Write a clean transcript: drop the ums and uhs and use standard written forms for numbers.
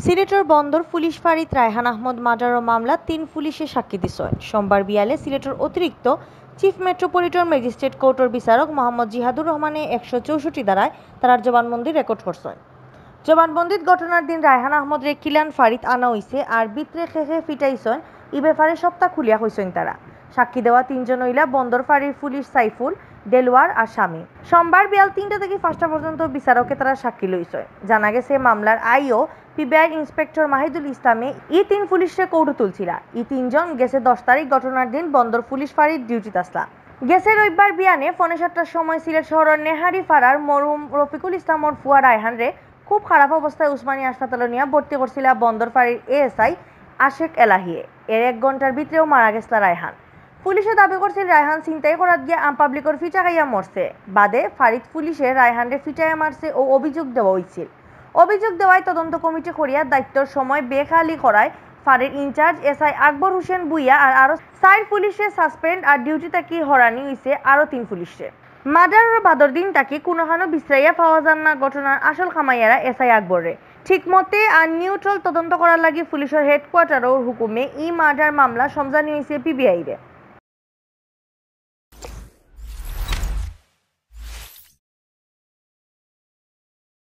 সিলেটের বন্দর police ফাঁড়িত Raihan Ahmad murder মামলা ৩ পুলিশে সাক্ষী দিছেন। সোমবার বিয়ালে সিলেটের অতিরিক্ত চিফ মেট্রোপলিটন ম্যাজিস্ট্রেট কোর্টের বিচারক মোহাম্মদ জিহাদুর রহমানে ১৬৪ ধারায় তার জবানবন্দি রেকর্ড করছেন। জবানবন্দিত ঘটনার দিন রায়হান আহমদ রে কিলান ফাঁড়িত আনা হয়েছে আর বিত্রে খেখে ফিটাইছেন ই ব্যাপারে সপ্তাহ খুলিয়া হয়েছেন তারা। সাক্ষী দেওয়া ৩ জন হইলা বন্দর ফাঁড়ির পুলিশ সাইফুল, দেলোয়ার আর স্বামী। সোমবার বিয়াল ৩টা থেকে ৫টা পর্যন্ত বিচারকে তারা সাক্ষী লইছে। জানা গেছে মামলার আইও পিবিআই ইন্সপেক্টর মাহিদুল ইসলামে ই ৩ পুলিশে কৌটো তুলছিলা। ই ৩ জন গেছে ১০ তারিখ ঘটনার দিন বন্দর পুলিশ ফাঁড়ির ডিউটিতে আসলা। গেছে রবিবার বিয়ানে ৫:৩০টার সময় সিলেট শহরের নেহারি ফাড়ার মরহুম রফিকুল ইসলামর ফুয়া রায়হান রে খুব খারাপ অবস্থায় উসমানী হাসপাতালে নিয়ে ভর্তি করছিল বন্দর ফাঁড়ির এএসআই আশেক এলাহিয়ে। এর ১ ঘন্টার ভিতরেও মারা গেছিল রায়হান। পুলিশে দাবি করছিল রায়হান ছিনতাই করাত গিয়ে আমপাবলিকর ফিটা খাইয়া মরছে। বাদে ফাঁড়িত পুলিশে রায়হানরে ফিটাইয়া মারছে ও অভিযোগ দেওয়া হয়েছিল। অভিযোগ দেওয়ায় তদন্ত কমিটি করিয়া দায়িত্বর সময় বেখালি করায় ফাঁড়ির ইনচার্জ এসআই আকবর হোসেন বুইয়া আর আরো ৪ পুলিশে সাসপেন্ড আর ডিউটি তাকি হরানি হয়েছে আরো ৩ পুলিশে। মার্ডারের বাদর দিন তাকে কোনোখানো বিশ্রাইয়া পাওয়া যান না ঘটনার আসল খামাইয়ারা এসআই আকবরে। ঠিকমতে আর নিউট্রাল তদন্ত করার লাগে পুলিশের হেডকোয়ার্টারের হুকুমে ই মার্ডার মামলা সমঝানি হয়েছে পিবিআই রে।